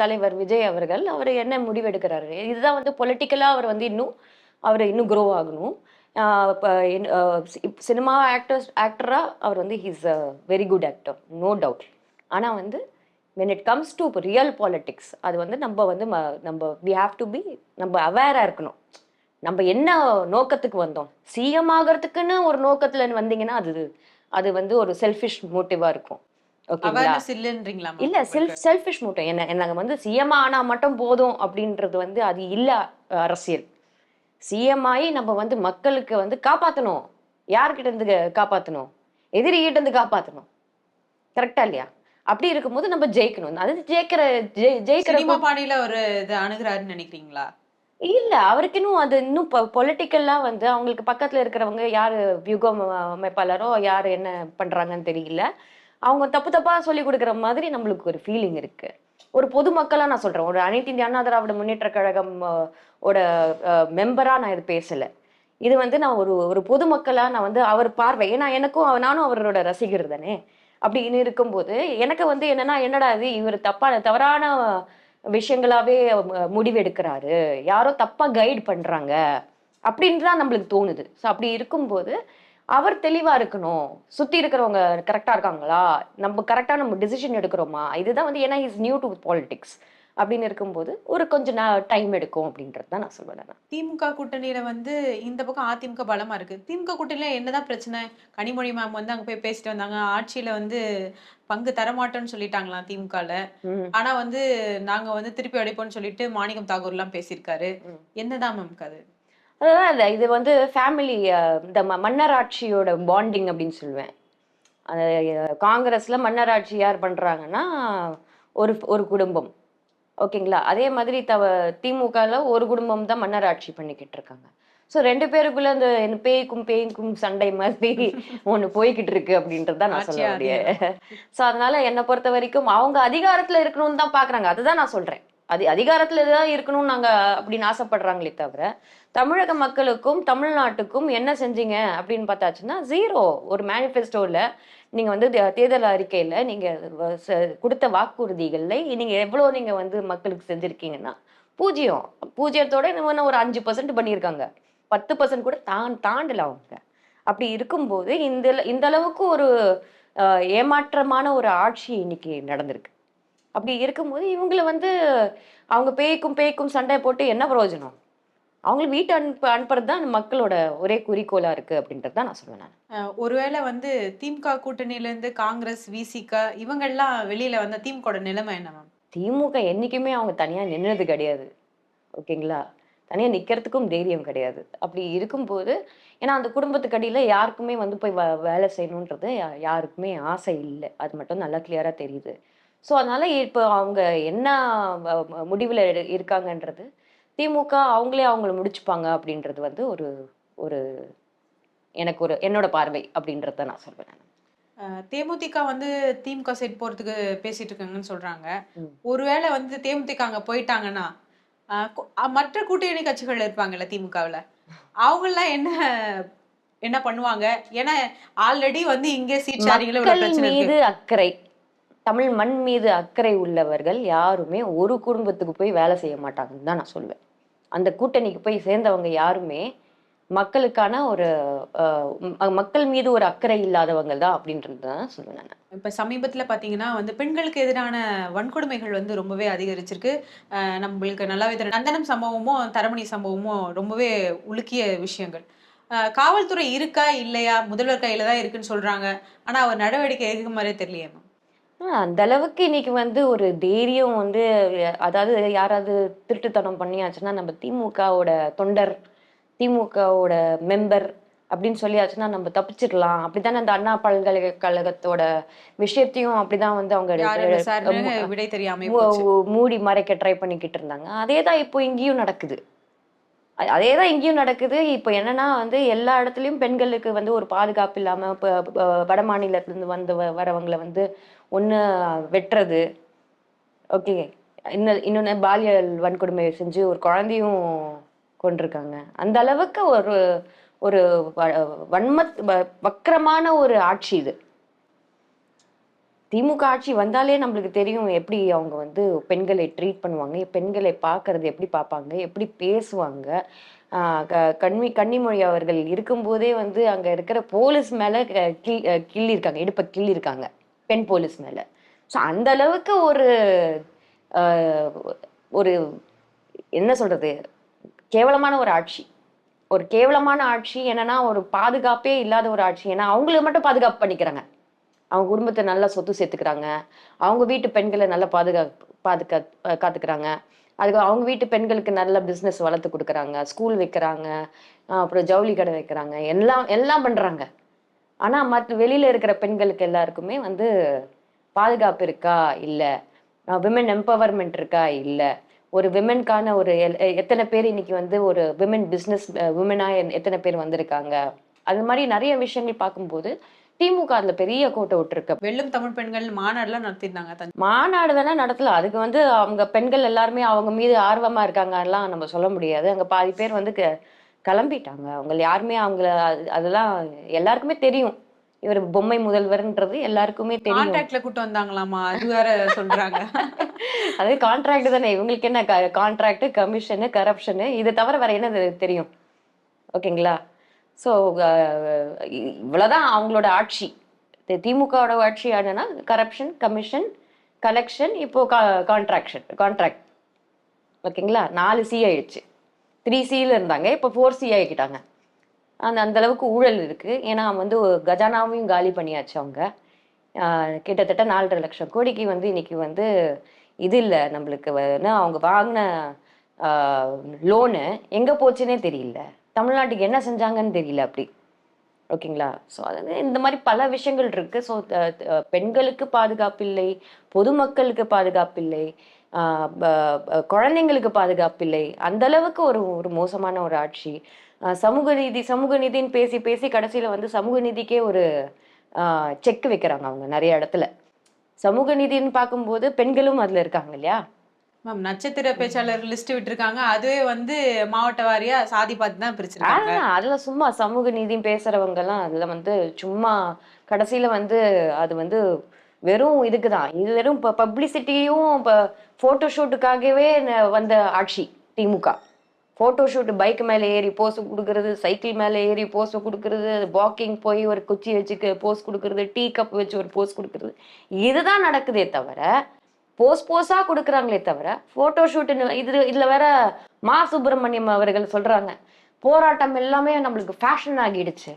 தலைவர் விஜய் அவர்கள் அவர் என்ன முடிவெடுக்கிறாரு? இதுதான் வந்து பொலிட்டிக்கலா அவர் இன்னும் குரோ ஆகணும். இப்ப சினிமா ஆக்டரா அவர் வந்து he is a very good actor. No doubt. ஆனா வந்து when it comes to real politics அது வந்து நம்ம வந்து நம்ம we have to be நம்ம அவேராக இருக்கணும். நம்ம என்ன நோக்கத்துக்கு வந்தோம், சிஎம் ஆகிறதுக்குன்னு ஒரு நோக்கத்துல வந்தீங்கன்னா அது வந்து ஒரு செல்ஃபிஷ் மோட்டிவா இருக்கும். ஓகேங்களா? அவேர்னஸ் இல்லன்றீங்களா ma'am? இல்ல செல்ஃபிஷ் மோட்டிவ். என்ன வந்து சிஎம் ஆனா மட்டும் போதும் அப்படின்றது வந்து அது இல்ல. அரசியல் சிஎம் ஆகி நம்ம வந்து மக்களுக்கு வந்து காப்பாற்றணும். யார்கிட்ட இருந்து காப்பாற்றணும்? எதிரிகிட்ட இருந்து காப்பாற்றணும். கரெக்டா இல்லையா? அப்படி இருக்கும்போது நம்ம ஜெயிக்கணும். அது ஜெயிக்கிற சினிமா பாணியில ஒரு இது அணுகுறாருன்னு நினைக்கிறீங்களா? இல்ல, அவருக்கு இன்னும் அது இன்னும் பொலிட்டிக்கல்லா வந்து அவங்களுக்கு பக்கத்துல இருக்கிறவங்க யாரு வியூகம் அமைப்பாளரோ யாரு என்ன பண்றாங்கன்னு தெரியல. அவங்க தப்பு தப்பா சொல்லி கொடுக்குற மாதிரி நம்மளுக்கு ஒரு ஃபீலிங் இருக்கு. ஒரு பொதுமக்களா நான் சொல்றேன், ஒரு அனைத்து இந்திய அண்ணா திராவிட முன்னேற்ற கழகம் ஓட மெம்பரா நான் இது பேசல. இது வந்து நான் ஒரு பொதுமக்களா நான் வந்து அவர் பார்வை, ஏன்னா நானும் அவரோட ரசிகர் தானே. அப்படின்னு இருக்கும்போது எனக்கு வந்து என்னடா இது இவர் தவறான விஷயங்களாவே முடிவெடுக்கிறாரு, யாரோ தப்பா கைட் பண்றாங்க அப்படின்னு தான் நம்மளுக்கு தோணுது. ஸோ அப்படி இருக்கும்போது அவர் தெளிவா இருக்கணும். சுத்தி இருக்கிறவங்க கரெக்டா இருக்காங்களா, நம்ம டிசிஷன் எடுக்கிறோமா, இதுதான் வந்து ஏன்னா இஸ் நியூ டு பாலிடிக்ஸ் அப்படின்னு இருக்கும்போது ஒரு கொஞ்சம் டைம் எடுக்கும் அப்படின்றது தான் நான் சொல்லுவேன். திமுக கூட்டணியில வந்து இந்த பக்கம் அதிமுக பலமா இருக்கு. திமுக கூட்டணியில என்னதான் பிரச்சனை? கனிமொழி மேம் வந்து அங்க போய் பேசிட்டு வந்தாங்க, ஆட்சியில வந்து பங்கு தரமாட்டோம்னு சொல்லிட்டாங்களாம் திமுகல. ஆனா வந்து நாங்க வந்து திருப்பி அடிப்போம்னு சொல்லிட்டு மாணிக்கம் தாகூர் எல்லாம் பேசியிருக்காரு. என்னதான் மேம் அது? அதுதான் இல்லை, இது வந்து ஃபேமிலி, இந்த மன்னராட்சியோட பாண்டிங் அப்படின்னு சொல்லுவேன். காங்கிரஸ்ல மன்னராட்சி யார் பண்றாங்கன்னா ஒரு குடும்பம். ஓகேங்களா? அதே மாதிரி திமுகல ஒரு குடும்பம் தான் மன்னராட்சி பண்ணிக்கிட்டு இருக்காங்க. ஸோ ரெண்டு பேருக்குள்ள அந்த பேய்க்கும் சண்டை மாதிரி ஒண்ணு போய்கிட்டு இருக்கு அப்படின்றதுதான் நான் சொல்ல முடியும். ஸோ அதனால என்னை பொறுத்த வரைக்கும் அவங்க அதிகாரத்துல இருக்கணும்னு தான் பாக்குறாங்க. அதுதான் நான் சொல்றேன். அதிகாரத்துல தான் இருக்கணும்னு நாங்க அப்படின்னு ஆசைப்படுறாங்களே தவிர தமிழக மக்களுக்கும் தமிழ்நாட்டுக்கும் என்ன செஞ்சீங்க அப்படின்னு பார்த்தாச்சுன்னா ஜீரோ. ஒரு மேனிஃபெஸ்டோல நீங்க வந்து தேர்தல் அறிக்கையில நீங்க கொடுத்த வாக்குறுதிகள்ல நீங்க எவ்வளவு நீங்க வந்து மக்களுக்கு செஞ்சிருக்கீங்கன்னா பூஜ்ஜியத்தோட இன்னும் ஒரு 5% பண்ணியிருக்காங்க. 10% கூட தாண்டல அவங்க. அப்படி இருக்கும்போது இந்த அளவுக்கு ஒரு ஏமாற்றமான ஒரு ஆட்சி இன்னைக்கு நடந்திருக்கு. அப்படி இருக்கும்போது இவங்களை வந்து அவங்க பேய்க்கும் சண்டை போட்டு என்ன பிரயோஜனம்? அவங்களுக்கு வீட்டு அனுப்புறது தான் மக்களோட ஒரே குறிக்கோளா இருக்கு அப்படின்றது தான் நான் சொல்லுவேன். ஒருவேளை வந்து திமுக கூட்டணியில இருந்து காங்கிரஸ், விசிக இவங்க எல்லாம் வெளியில வந்த திமுக நிலைமை என்ன மேம்? திமுக என்னைக்குமே அவங்க தனியா நின்னது கிடையாது. ஓகேங்களா? தனியா நிக்கிறதுக்கும் தைரியம் கிடையாது. அப்படி இருக்கும்போது ஏன்னா அந்த குடும்பத்துக்கு அடியில யாருக்குமே வந்து போய் வேலை செய்யணுன்றது யாருக்குமே ஆசை இல்லை. அது மட்டும் நல்லா கிளியரா தெரியுது. ஸோ அதனால இப்போ அவங்க என்ன முடிவில் இருக்காங்கன்றது திமுக அவங்கள முடிச்சுப்பாங்க அப்படின்றது வந்து ஒரு என்னோட பார்வை அப்படின்றத நான் சொல்வேன். தேமுதிக வந்து திமுக சைட் போறதுக்கு பேசிட்டு இருக்காங்கன்னு சொல்றாங்க. ஒருவேளை வந்து தேமுதிக அங்க போயிட்டாங்கன்னா மற்ற கூட்டணி கட்சிகள் இருப்பாங்கல்ல திமுகவுல, அவங்கெல்லாம் என்ன பண்ணுவாங்க? ஏன்னா ஆல்ரெடி வந்து இங்கே சீட் ஷேரிங்ல மீது அக்கறை, தமிழ் மண் மீது அக்கறை உள்ளவர்கள் யாருமே ஒரு குடும்பத்துக்கு போய் வேலை செய்ய மாட்டாங்கன்னு தான் நான் சொல்லுவேன். அந்த கூட்டணிக்கு போய் சேர்ந்தவங்க யாருமே மக்களுக்கான ஒரு மக்கள் மீது ஒரு அக்கறை இல்லாதவங்க தான் அப்படின்றது தான் சொல்லுவேன் நான். இப்ப சமீபத்துல பாத்தீங்கன்னா வந்து பெண்களுக்கு எதிரான வன்கொடுமைகள் வந்து ரொம்பவே அதிகரிச்சிருக்கு. நம்மளுக்கு நல்லாவே தெரியும். நந்தனம் சம்பவமும் தரமணி சம்பவமும் ரொம்பவே உலுக்கிய விஷயங்கள். காவல்துறை இருக்கா இல்லையா, முதல்வர் கையில தான் இருக்குன்னு சொல்றாங்க. ஆனா அவர் நடவடிக்கை எடுக்க மாதிரியே தெரியலையே. அந்த அளவுக்கு இன்னைக்கு வந்து ஒரு தைரியம் வந்து, அதாவது யாராவது திருட்டுத்தனம் பண்ணியாச்சுன்னா நம்ம திமுகவோட தொண்டர், திமுகவோட மெம்பர் அப்படின்னு சொல்லியாச்சுன்னா நம்ம தப்பிச்சிடலாம். அப்படித்தானே அந்த அண்ணா பல்கலைக்கழகத்தோட விஷயத்தையும் அப்படிதான் வந்து அவங்க விடை தெரியாம மூடி மறைக்க ட்ரை பண்ணிக்கிட்டு இருந்தாங்க. அதேதான் இப்போ இங்கேயும் நடக்குது. இப்போ என்னன்னா வந்து எல்லா இடத்துலயும் பெண்களுக்கு வந்து ஒரு பாதுகாப்பு இல்லாம வட மாநிலத்திலிருந்து வரவங்களை வந்து ஒண்ணு வெட்டுறது, ஓகே, இன்னொன்னு பாலியல் வன்கொடுமை செஞ்சு ஒரு குழந்தையும் கொண்டிருக்காங்க. அந்த அளவுக்கு ஒரு வக்கரமான ஒரு ஆட்சி இது. திமுக ஆட்சி வந்தாலே நம்மளுக்கு தெரியும் எப்படி அவங்க வந்து பெண்களை ட்ரீட் பண்ணுவாங்க, பெண்களை பார்க்கறது எப்படி பார்ப்பாங்க, எப்படி பேசுவாங்க. கன்னிமொழி அவர்கள் இருக்கும்போதே வந்து அங்க இருக்கிற போலீஸ் மேல கிள்ளியிருக்காங்க, இடுப்பை கிள்ளியிருக்காங்க பெண் போலீஸ் மேல. ஸோ அந்த அளவுக்கு ஆஹ், ஒரு என்ன சொல்றது, கேவலமான ஒரு ஆட்சி. ஒரு கேவலமான ஆட்சி என்னன்னா, ஒரு பாதுகாப்பே இல்லாத ஒரு ஆட்சி. ஏன்னா அவங்களுக்கு மட்டும் பாதுகாப்பு பண்ணிக்கிறாங்க. அவங்க குடும்பத்தை நல்லா சொத்து சேர்த்துக்கிறாங்க. அவங்க வீட்டு பெண்களை நல்லா காத்துக்கிறாங்க. அதுக்கு அவங்க வீட்டு பெண்களுக்கு நல்ல பிசினஸ் வளர்த்து கொடுக்குறாங்க, ஸ்கூல் வைக்கிறாங்க, அப்புறம் ஜவுளி கடை வைக்கிறாங்க, எல்லாம் எல்லாம் பண்றாங்க. ஆனா மற்ற வெளியில இருக்கிற பெண்களுக்கு எல்லாருக்குமே வந்து பாதுகாப்பு இருக்கா இல்ல, விமன் எம்பவர்மெண்ட் இருக்கா இல்ல, ஒரு விமென்கான ஒரு எத்தனை பேர் இன்னைக்கு வந்து ஒரு விமன் பிசினஸ் விமனா எத்தனை பேர் வந்திருக்காங்க. அது மாதிரி நிறைய விஷயங்கள் பார்க்கும்போது திமுக அதுல பெரிய கோட்டை விட்டுருக்கு. வெல்லும் தமிழ் பெண்கள் மாநாடுலாம் நடத்திருந்தாங்க மாநாடு வேணா நடத்தலாம். அதுக்கு வந்து அவங்க பெண்கள் எல்லாருமே அவங்க மீது ஆர்வமா இருக்காங்க எல்லாம் நம்ம சொல்ல முடியாது. அங்க பாதி பேர் வந்து கிளம்பிட்டாங்க. அவங்க யாருமே அவங்கள அதெல்லாம் எல்லாருக்குமே தெரியும். இவர் பொம்மை முதல்வர்ன்றது எல்லாருக்குமே தெரியும். கான்ட்ராக்ட்ல கூட்டு வந்தாங்களாமா, அது வேற சொல்றாங்க. அது கான்ட்ராக்ட் தானே. இவங்களுக்கு என்ன கான்ட்ராக்ட், கமிஷனு, கரப்ஷனு, இது தவிர வேற என்ன தெரியும்? ஓகேங்களா? ஸோ இவ்வளவுதான் அவங்களோட ஆட்சி. திமுகவோட ஆட்சி என்னன்னா கரப்ஷன், கமிஷன், கலெக்ஷன், இப்போ கான்ட்ராக்ட். ஓகேங்களா? 4C ஆயிடுச்சு. 3Cல இருந்தாங்க, இப்போ 4C ஆகிக்கிட்டாங்க. அந்த அளவுக்கு ஊழல் இருக்கு. ஏன்னா வந்து கஜானாவையும் காலி பண்ணியாச்சு அவங்க. கிட்டத்தட்ட 4.5 லட்சம் கோடிக்கு வந்து இன்னைக்கு வந்து இது இல்லை நம்மளுக்கு. அவங்க வாங்கின லோனு எங்க போச்சுன்னே தெரியல. தமிழ்நாட்டுக்கு என்ன செஞ்சாங்கன்னு தெரியல அப்படி. ஓகேங்களா? ஸோ அது இந்த மாதிரி பல விஷயங்கள் இருக்கு. ஸோ பெண்களுக்கு பாதுகாப்பு இல்லை, பொதுமக்களுக்கு பாதுகாப்பு இல்லை, குழந்தைங்களுக்கு பாதுகாப்பு இல்லை. அந்த அளவுக்கு ஒரு மோசமான ஒரு ஆட்சி. சமூக நீதின்னு பேசி பேசி கடைசியில வந்து சமூக நீதிக்கே ஒரு செக் வைக்கிறாங்க அவங்க நிறைய இடத்துல. சமூக நீதின்னு பார்க்கும்போது பெண்களும் அதுல இருக்காங்க இல்லையா மேம்? நட்சத்திர பேச்சாளர் லிஸ்ட் விட்டுருக்காங்க, அதுவே வந்து மாவட்ட வாரியா சாதி பார்த்து தான் பிரிச்சிருக்காங்க. அதுல சும்மா சமூக நீதி பேசுறவங்க எல்லாம் அதுல வந்து சும்மா கடைசியில வந்து அது வந்து வெறும் இதுக்குதான். இது வெறும் பப்ளிசிட்டியும் போட்டோ ஷூட்டுக்காகவே வந்த ஆட்சி திமுக. போட்டோ ஷூட், பைக் மேல ஏறி போஸ் கொடுக்கறது, சைக்கிள் மேல ஏறி போஸ் கொடுக்கறது, வாக்கிங் போய் ஒரு குச்சி வச்சு போஸ் கொடுக்கறது, டீ கப் வச்சு ஒரு போஸ் கொடுக்கறது, இதுதான் நடக்குதே தவிர போஸா கொடுக்குறாங்களே தவிர போட்டோ ஷூட்னு இதுல வேற மா சுப்பிரமணியம் அவர்கள் சொல்றாங்க, போராட்டம் எல்லாமே நம்மளுக்கு ஃபேஷன் ஆகிடுச்சு.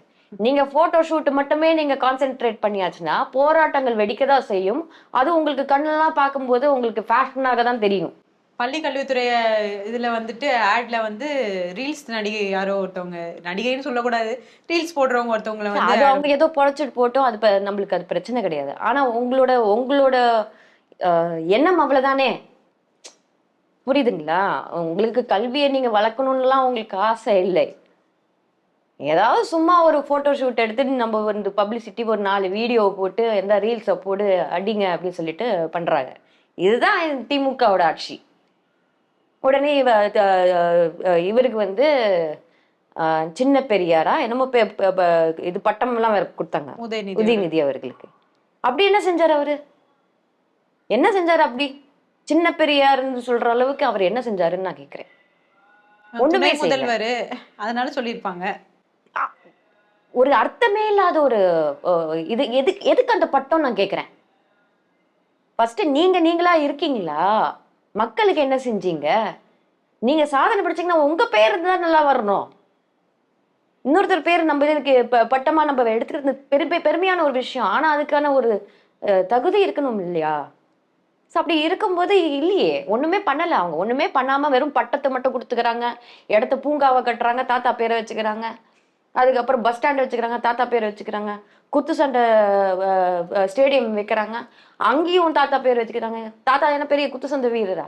நீங்க போட்டோ ஷூட் மட்டுமே நீங்க கான்சென்ட்ரேட் பண்ணியாச்சுன்னா போராட்டங்கள் வெடிக்கதான் செய்யும். அது உங்களுக்கு கண்ணெல்லாம் பார்க்கும்போது உங்களுக்கு ஃபேஷனாக தான் தெரியும். பள்ளி கல்வித்துறை இதுல வந்துட்டு ஆட்ல வந்து ரீல்ஸ் நடிகை யாரோ ஒருத்தவங்க, நடிகைன்னு சொல்லக்கூடாது, ரீல்ஸ் போடுறவங்க ஒருத்தவங்களை வந்து அது அவங்க ஏதோ பொழைச்சிட்டு போட்டோம், அது நம்மளுக்கு அது பிரச்சனை கிடையாது. ஆனா உங்களோட எண்ணம் அவ்வளவுதானே. புரியுதுங்களா? உங்களுக்கு கல்வியை நீங்க வளர்க்கணும்லாம் உங்களுக்கு ஆசை இல்லை. ஏதாவது சும்மா ஒரு போட்டோ ஷூட் எடுத்துட்டு நம்ம வந்து பப்ளிசிட்டி ஒரு 4 வீடியோ போட்டு எந்த ரீல்ஸை போட்டு அடிங்க அப்படின்னு சொல்லிட்டு பண்றாங்க. இதுதான் திமுகவோட ஆட்சி. உடனே இவருக்கு வந்து சின்ன பெரியாரா என்னமோ இது பட்டம் எல்லாம் கொடுத்தாங்க உதயநிதி அவர்களுக்கு. அப்படி என்ன செஞ்சாரு அவரு? என்ன செஞ்சாரு அப்படி? சின்ன பெரியாருன்னு சொல்ற அளவுக்கு அவர் என்ன செஞ்சாருன்னு நான் கேக்குறேன். ஒண்ணுமே முதல்வர் அதனால சொல்லியிருப்பாங்க. ஒரு அர்த்தமே இல்லாத ஒரு இது எதுக்கு அந்த பட்டம் நான் கேக்குறேன். ஃபர்ஸ்ட் நீங்களா இருக்கீங்களா? மக்களுக்கு என்ன செஞ்சீங்க? நீங்க சாதனை படிச்சீங்கன்னா உங்க பேர் தான் நல்லா வரணும். இன்னொருத்தர் பேர் நம்ம இதுக்கு பட்டமா நம்ம எடுத்துக்கிறது பெருமையான ஒரு விஷயம். ஆனா அதுக்கான ஒரு தகுதி இருக்கணும் இல்லையா? அப்படி இருக்கும்போது இல்லையே, ஒண்ணுமே பண்ணல. அவங்க ஒண்ணுமே பண்ணாம வெறும் பட்டத்தை மட்டும் கொடுத்துக்கிறாங்க. இடத்த பூங்காவை கட்டுறாங்க, தாத்தா பேரை வச்சுக்கிறாங்க. அதுக்கப்புறம் பஸ் ஸ்டாண்ட் வச்சுக்கிறாங்க, தாத்தா பேரை வச்சுக்கிறாங்க. குத்து சண்டை ஸ்டேடியம் வைக்கிறாங்க, அங்கேயும் தாத்தா பேர் வச்சுக்கிறாங்க. தாத்தா என்ன பெரிய குத்து சண்டை வீரரா?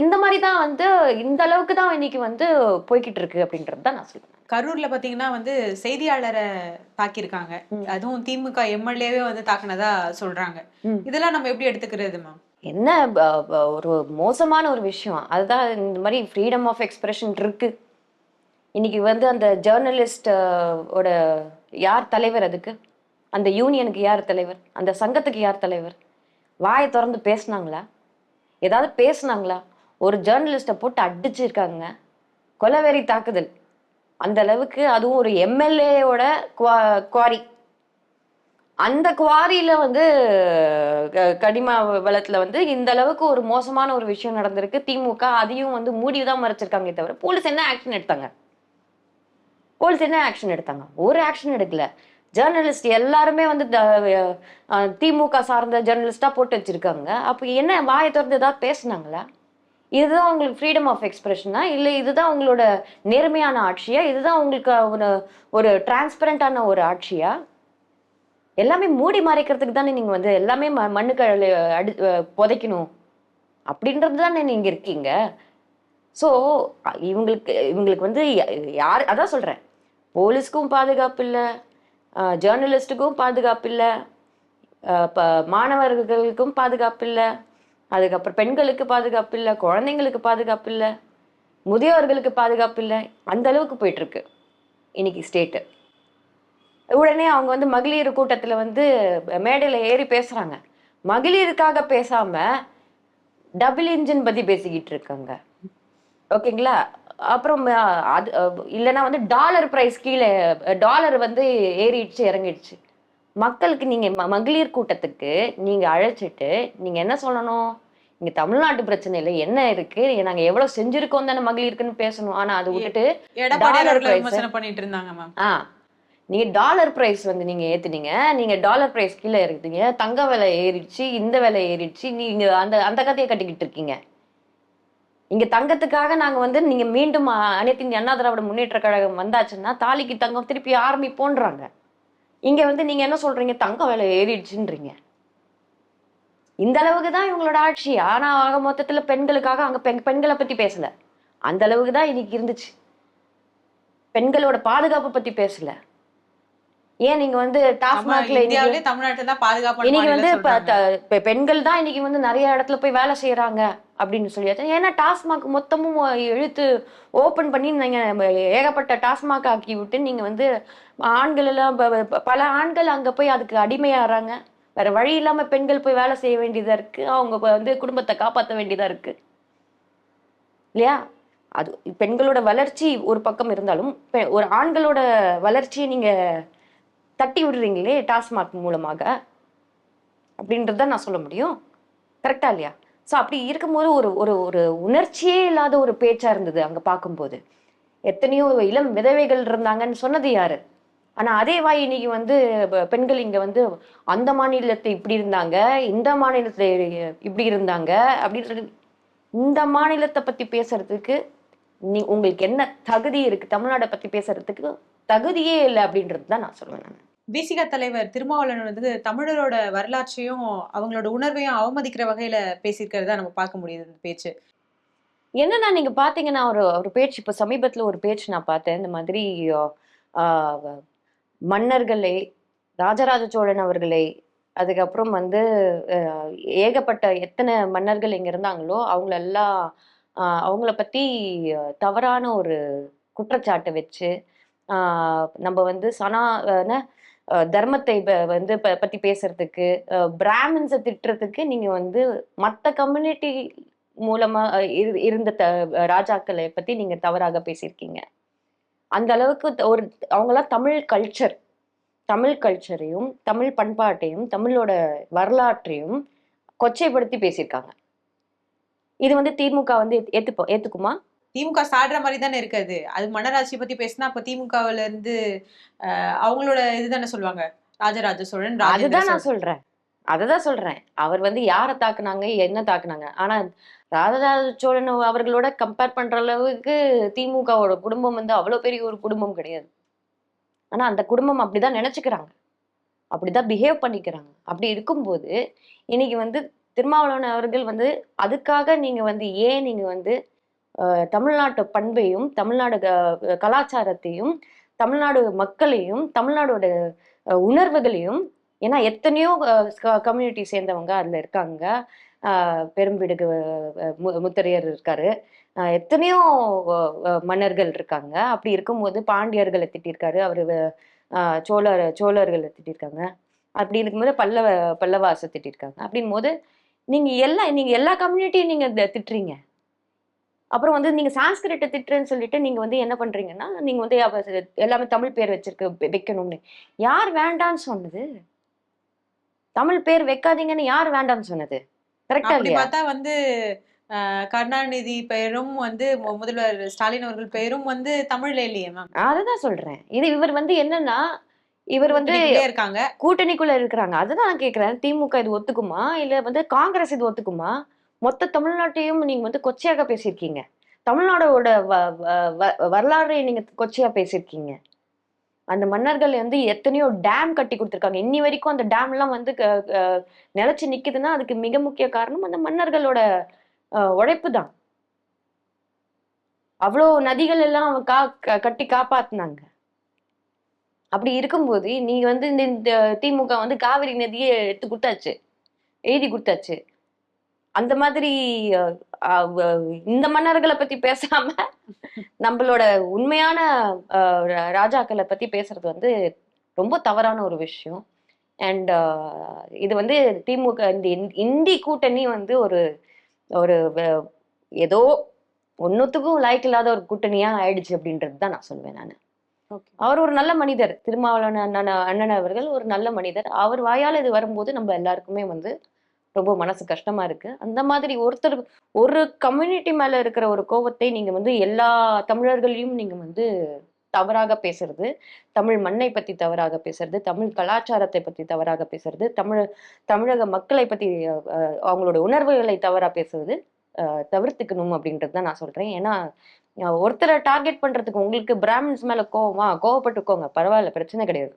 இந்த மாதிரி தான் வந்து இந்த அளவுக்கு தான் இன்னைக்கு வந்து போய்கிட்டு இருக்கு அப்படின்றது தான் நான் சொல்லுவேன். கரூர்ல பாத்தீங்கன்னா வந்து செய்தியாளரை தாக்கியிருக்காங்க, அதுவும் திமுக எம்எல்ஏவே வந்து தாக்குனதா சொல்றாங்க. இதெல்லாம் நம்ம எப்படி எடுத்துக்கிறது மேம்? என்ன ஒரு மோசமான ஒரு விஷயம். அதுதான் இந்த மாதிரி ஃப்ரீடம் ஆஃப் எக்ஸ்பிரஷன் இருக்கு. இன்னைக்கு வந்து அந்த ஜேர்னலிஸ்ட் ஓட யார் தலைவர்? அதுக்கு அந்த யூனியனுக்கு யார் தலைவர்? அந்த சங்கத்துக்கு யார் தலைவர்? வாயை திறந்து பேசினாங்களா? ஏதாவது பேசினாங்களா? ஒரு ஜேர்னலிஸ்ட போட்டு அடிச்சிருக்காங்க. கொலவெறி தாக்குதல் அந்த அளவுக்கு. அதுவும் ஒரு எம்எல்ஏயோட குவாரி. அந்த குவாரியில வந்து கடிம வளத்துல வந்து இந்த அளவுக்கு ஒரு மோசமான ஒரு விஷயம் நடந்திருக்கு. திமுக அதையும் வந்து மூடிதான் மறைச்சிருக்காங்க தவிர போலீஸ் என்ன ஆக்ஷன் எடுத்தாங்க? போலீஸ் என்ன ஆக்ஷன் எடுத்தாங்க? ஒரு ஆக்ஷன் எடுக்கல. ஜேர்னலிஸ்ட் எல்லாருமே வந்து திமுக சார்ந்த ஜேர்னலிஸ்டா போட்டு வச்சிருக்காங்க. அப்ப என்ன வாயை திறந்து ஏதாவது பேசுனாங்களா? இதுதான் உங்களுக்கு ஃப்ரீடம் ஆஃப் எக்ஸ்பிரஷனா? இல்ல இதுதான் உங்களோட நேர்மையான ஆட்சியா? இதுதான் உங்களுக்கு ஒரு ஒரு டிரான்ஸ்பரண்டான ஒரு ஆட்சியா? எல்லாமே மூடி மறைக்கிறதுக்கு தானே நீங்க வந்து எல்லாமே மண்ணுக்கு அடி புதைக்கணும் அப்படின்றது தானே நீங்க இருக்கீங்க. ஸோ இவங்களுக்கு இவங்களுக்கு வந்து யார் அதான் சொல்றேன், போலீஸ்க்கும் பாதுகாப்பு இல்லை, ஜேர்னலிஸ்டுக்கும் பாதுகாப்பு இல்லை, மாணவர்களுக்கும் பாதுகாப்பு இல்லை, அதுக்கப்புறம் பெண்களுக்கு பாதுகாப்பு இல்லை, குழந்தைங்களுக்கு பாதுகாப்பு இல்லை, முதியோர்களுக்கு பாதுகாப்பு இல்லை. அந்த அளவுக்கு போயிட்டு இருக்கு இன்னைக்கு ஸ்டேட்டு. உடனே அவங்க வந்து மகளிர் கூட்டத்துல வந்து மேடையில ஏறி பேசுறாங்க. மகளிருக்காக பேசாம டபுள் இன்ஜின் பத்தி பேசிக்கிட்டு இருக்காங்க. ஓகேங்களா? அப்புறம் அது இல்லைன்னா வந்து டாலர் பிரைஸ் கீழே, டாலர் வந்து ஏறிடுச்சு இறங்கிடுச்சு. மக்களுக்கு நீங்க மகளிர் கூட்டத்துக்கு நீங்க அழைச்சிட்டு நீங்க என்ன சொல்லணும்? இங்க தமிழ்நாட்டு பிரச்சனையில என்ன இருக்கு, நாங்க எவ்வளவு செஞ்சிருக்கோம் தானே மகளிருக்குன்னு பேசணும். ஆனா அதை விட்டுட்டு டாலர் பிரைஸ் பண்ணிட்டு இருந்தாங்க மேம். நீங்க டாலர் பிரைஸ் வந்து நீங்க ஏத்துனீங்க, நீங்க டாலர் பிரைஸ் கீழே இருக்கீங்க, தங்க விலை ஏறிடுச்சு, இந்த விலை ஏறிடுச்சு, நீங்க அந்த அந்த கதையை கட்டிக்கிட்டு இருக்கீங்க. இங்க தங்கத்துக்காக நாங்க வந்து நீங்க மீண்டும் அனைத்து இந்திய அண்ணா திராவிட முன்னேற்ற கழகம் வந்தாச்சுன்னா தாலிக்கு தங்கம் திருப்பி ஆரம்பிப்போன்றாங்க. இங்க வந்து நீங்க என்ன சொல்றீங்க? தங்க விலை ஏறிடுச்சுன்றீங்க. இந்த அளவுக்கு தான் இவங்களோட ஆட்சி. ஆனா ஆக மொத்தத்துல பெண்களுக்காக அங்க பெண்களை பத்தி பேசல. அந்த அளவுக்கு தான் இன்னைக்கு இருந்துச்சு. பெண்களோட பாதுகாப்பை பத்தி பேசல. ஏன் நீங்க வந்து டாஸ்மாக்ல தமிழ்நாட்டுல தான் பாதுகாப்பு இன்னைக்கு வந்து பெண்கள் தான் இன்னைக்கு வந்து நிறைய இடத்துல போய் வேலை செய்யறாங்க அப்படின்னு சொல்லியாச்சு. ஏன்னா டாஸ்மாக் மொத்தமும் இழுத்து ஓபன் பண்ணி நீங்க ஏகப்பட்ட டாஸ்மாக் ஆக்கி விட்டு நீங்க வந்து ஆண்கள் எல்லாம் பல ஆண்கள் அங்க போய் அதுக்கு அடிமையாறாங்க. வேற வழி இல்லாம பெண்கள் போய் வேலை செய்ய வேண்டியதா இருக்கு. அவங்க வந்து குடும்பத்தை காப்பாற்ற வேண்டியதா இருக்கு இல்லையா? அது பெண்களோட வளர்ச்சி ஒரு பக்கம் இருந்தாலும் ஒரு ஆண்களோட வளர்ச்சியை நீங்க தட்டி விடுறீங்களே டாஸ்மாக் மூலமாக, அப்படின்றத நான் சொல்ல முடியும். கரெக்டா இல்லையா? ஸோ அப்படி இருக்கும்போது ஒரு ஒரு ஒரு உணர்ச்சியே இல்லாத ஒரு பேச்சா இருந்தது அங்க பார்க்கும்போது. எத்தனையோ இளம் விதவைகள் இருந்தாங்கன்னு சொன்னது யாரு? ஆனா அதே வாய் இன்னைக்கு வந்து பெண்கள் இங்க வந்து அந்த மாநிலத்தை இப்படி இருந்தாங்க, இந்த மாநிலத்துல இப்படி இருந்தாங்க அப்படின்னு இந்த மாநிலத்தை பத்தி பேசுறதுக்கு உங்களுக்கு என்ன தகுதி இருக்கு? தமிழ்நாட்டை பத்தி பேசுறதுக்கு தகுதியே இல்லை அப்படின்றது தான் நான் சொல்லுவேன். நான் விசிக தலைவர் திருமாவளவன் வந்து தமிழரோட வரலாற்றையும் அவங்களோட உணர்வையும் அவமதிக்கிற வகையில பேசியிருக்கிறதா நம்ம பார்க்க முடியுது இந்த பேச்சு. என்னன்னா நீங்க பாத்தீங்கன்னா ஒரு பேச்சு இப்ப சமீபத்துல ஒரு பேச்சு நான் பார்த்தேன். இந்த மாதிரி மன்னர்களை, ராஜராஜ சோழன் அவர்களை, அதுக்கப்புறம் வந்து ஏகப்பட்ட எத்தனை மன்னர்கள் இங்க இருந்தாங்களோ அவங்களெல்லாம் அவங்கள பத்தி தவறான ஒரு குற்றச்சாட்டு வச்சு நம்ம வந்து தர்மத்தை வந்து பத்தி பேசுறதுக்கு, பிராமின்ஸை திட்டுறதுக்கு நீங்க வந்து மற்ற கம்யூனிட்டி மூலமா இருந்த ராஜாக்களை பத்தி நீங்க தவறாக பேசியிருக்கீங்க. அந்த அளவுக்கு ஒரு அவங்களாம் தமிழ் கல்ச்சரையும் தமிழ் பண்பாட்டையும் தமிழோட வரலாற்றையும் கொச்சைப்படுத்தி பேசியிருக்காங்க. இது வந்து திமுக வந்து ஏத்துக்குமா? திமுக சாடுற மாதிரி தானே இருக்காது. அது மன்னராட்சி பத்தி பேசினா அப்ப திமுகவுல இருந்து அவங்களோட இதுதானே சொல்லுவாங்க, ராஜராஜ சோழன். அதுதான் நான் சொல்றேன், அததான் சொல்றேன். அவர் வந்து யாரை தாக்குனாங்க, என்ன தாக்குனாங்க? ஆனா ராஜராஜ சோழன் அவர்களோட கம்பேர் பண்ற அளவுக்கு திமுகவோட குடும்பம் வந்து அவ்வளவு பெரிய ஒரு குடும்பம் கிடையாது. ஆனா அந்த குடும்பம் அப்படிதான் நினைச்சுக்கிறாங்க, அப்படிதான் பிஹேவ் பண்ணிக்கிறாங்க. அப்படி இருக்கும்போது இன்னைக்கு வந்து திருமாவளவன் அவர்கள் வந்து அதுக்காக நீங்க வந்து ஏன் நீங்க வந்து தமிழ்நாட்டு பண்பையும் தமிழ்நாடு கலாச்சாரத்தையும் தமிழ்நாடு மக்களையும் தமிழ்நாடோட உணர்வுகளையும், ஏன்னா எத்தனையோ கம்யூனிட்டி சேர்ந்தவங்க அதுல இருக்காங்க. பெரும்பிடுகு முத்தரையர் இருக்காரு, எத்தனையோ மன்னர்கள் இருக்காங்க. அப்படி இருக்கும்போது பாண்டியர்களை திட்டிருக்காரு அவரு, சோழர்களை திட்டிருக்காங்க. அப்படி இருக்கும்போது பல்லவாசை திட்டிருக்காங்க. அப்படின் போது நீங்க எல்லா கம்யூனிட்டியும் நீங்க திட்டுறீங்க. அப்புறம் வந்து நீங்க சான்ஸ்கிரிட்டை திட்டுறேன்னு சொல்லிட்டு நீங்க வந்து என்ன பண்றீங்கன்னா, நீங்க வந்து எல்லாமே தமிழ் பேர் வைக்கணும்னு யார் வேண்டான்னு சொன்னது? தமிழ் பேர் வைக்காதீங்கன்னு யார் வேண்டாம்னு சொன்னது? கரெக்டா அப்படி இல்லையா? பார்த்தா வந்து கருணாநிதி பெயரும் வந்து முதல்வர் ஸ்டாலின் அவர்கள் பெயரும் வந்து தமிழ்ல இல்லையே மேம். அதுதான் சொல்றேன். இவர் வந்து என்னன்னா, இவர் வந்து கூட்டணிக்குள்ளே இருக்காங்க. கூட்டணிக்குள்ள இருக்கிறாங்க. அதுதான் நான் கேட்கிறேன். திமுக இது ஒத்துக்குமா? இல்ல வந்து காங்கிரஸ் இது ஒத்துக்குமா? மொத்த தமிழ்நாட்டையும் நீங்க வந்து கொச்சையாக பேசியிருக்கீங்க. தமிழ்நாடோட வரலாறை நீங்க கொச்சையா பேசியிருக்கீங்க. அந்த மன்னர்கள் வந்து எத்தனையோ டேம் கட்டி கொடுத்துருக்காங்க. இன்னி வரைக்கும் அந்த டேம் எல்லாம் வந்து நிலைச்சு நிக்குதுன்னா அதுக்கு மிக முக்கிய காரணம் அந்த மன்னர்களோட உழைப்பு தான். அவ்வளோ நதிகள் எல்லாம் கட்டி காப்பாத்துனாங்க. அப்படி இருக்கும்போது நீங்க வந்து இந்த திமுக வந்து காவிரி நதியை எடுத்து கொடுத்தாச்சு, எழுதி கொடுத்தாச்சு. அந்த மாதிரி இந்த மன்னர்களை பத்தி பேசாம நம்மளோட உண்மையான ராஜாக்களை பத்தி பேசுறது வந்து ரொம்ப தவறான ஒரு விஷயம். அண்ட் இது வந்து திமுக இந்த இந்தி கூட்டணி வந்து ஒரு ஒரு ஏதோ ஒன்னுத்துக்கும் லாய்க்கு இல்லாத ஒரு கூட்டணியா ஆயிடுச்சு அப்படின்றது தான் நான் சொல்லுவேன். நான் அவர் ஒரு நல்ல மனிதர். திருமாவளவன் அண்ணன் அவர்கள் ஒரு நல்ல மனிதர். அவர் வாயால் இது வரும்போது நம்ம எல்லாருக்குமே வந்து ரொம்ப மனசு கஷ்டமா இருக்கு. அந்த மாதிரி ஒரு கம்யூனிட்டி மேல இருக்கிற ஒரு கோபத்தை நீங்க வந்து எல்லா தமிழர்களையும் நீங்க வந்து தவறாக பேசுறது, தமிழ் மண்ணை பத்தி தவறாக பேசுறது, தமிழ் கலாச்சாரத்தை பத்தி தவறாக பேசுறது, தமிழக மக்களை பத்தி அவங்களோட உணர்வுகளை தவறா பேசுறது தவிர்த்துக்கணும் அப்படின்றது தான் நான் சொல்றேன். ஏன்னா ஒருத்தரை டார்கெட் பண்றதுக்கு உங்களுக்கு பிராமின்ஸ் மேல கோவப்பட்டுக்கோங்க, பரவாயில்ல, பிரச்சனை கிடையாது.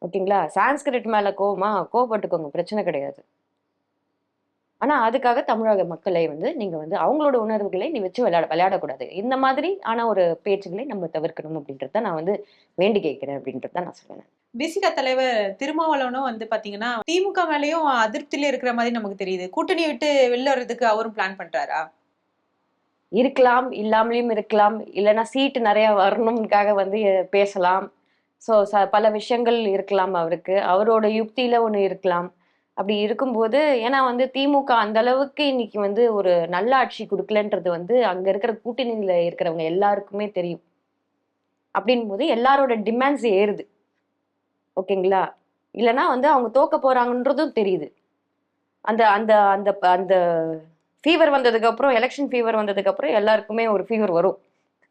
ஓகேங்களா? சான்ஸ்கிரிட் மேல கோவப்பட்டுக்கோங்க, பிரச்சனை கிடையாது. ஆனா அதுக்காக தமிழக மக்களை வந்து நீங்க வந்து அவங்களோட உணர்வுகளை நீ வச்சு விளையாடக்கூடாது. இந்த மாதிரி ஆனா ஒரு பேச்சுகளை நம்ம தவிர்க்கணும் அப்படின்றத நான் வந்து வேண்டி கேட்கிறேன் அப்படின்றத நான் சொல்லுவேன். பிசிக தலைவர் திருமாவளவனும் வந்து பாத்தீங்கன்னா திமுக மேலயும் அதிருப்தியில இருக்கிற மாதிரி நமக்கு தெரியுது. கூட்டணி விட்டு வெளில வர்றதுக்கு அவரும் பிளான் பண்றாரா? இருக்கலாம், இல்லாமலையும் இருக்கலாம். இல்லைன்னா சீட்டு நிறைய வரணும்காக வந்து பேசலாம். ஸோ பல விஷயங்கள் இருக்கலாம் அவருக்கு. அவரோட யுக்தியில ஒண்ணு இருக்கலாம். அப்படி இருக்கும்போது ஏன்னா வந்து திமுக அந்த அளவுக்கு இன்னைக்கு வந்து ஒரு நல்ல ஆட்சி கொடுக்கலன்றது வந்து அங்க இருக்கிற கூட்டணியில இருக்கிறவங்க எல்லாருக்குமே தெரியும். அப்படின் போது எல்லாரோட டிமாண்ட்ஸ் ஏறுது. ஓகேங்களா? இல்லைன்னா வந்து அவங்க தோக்க போறாங்கன்றதும் தெரியுது. அந்த அந்த அந்த அந்த ஃபீவர் வந்ததுக்கு அப்புறம், எலெக்ஷன் ஃபீவர் வந்ததுக்கு அப்புறம் எல்லாருக்குமே ஒரு ஃபீவர் வரும்.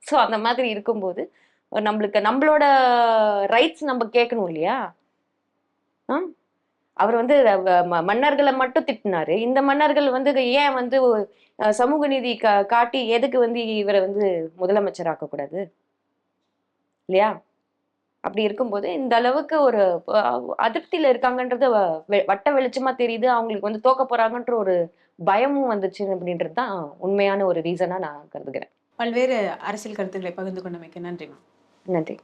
ஸோ அந்த மாதிரி இருக்கும்போது நம்மளோட ரைட்ஸ் நம்ம கேட்கணும் இல்லையா? அவர் வந்து மன்னர்களை மட்டும் திட்டினாரு. இந்த மன்னர்கள் வந்து ஏன் வந்து சமூக நீதி காட்டி எதுக்கு வந்து இவரை வந்து முதலமைச்சர் ஆக்கக்கூடாது இல்லையா? அப்படி இருக்கும்போது இந்த அளவுக்கு ஒரு அதிருப்தியில இருக்காங்கன்றது வட்ட வெளிச்சமா தெரியுது. அவங்களுக்கு வந்து தோக்க போறாங்கன்ற ஒரு பயமும் வந்துச்சு அப்படின்றது தான் உண்மையான ஒரு ரீசனா நான் கருதுகிறேன். பல்வேறு அரசியல் கருத்துக்களை பகிர்ந்து கொண்டமைக்கு நன்றி. நன்றி.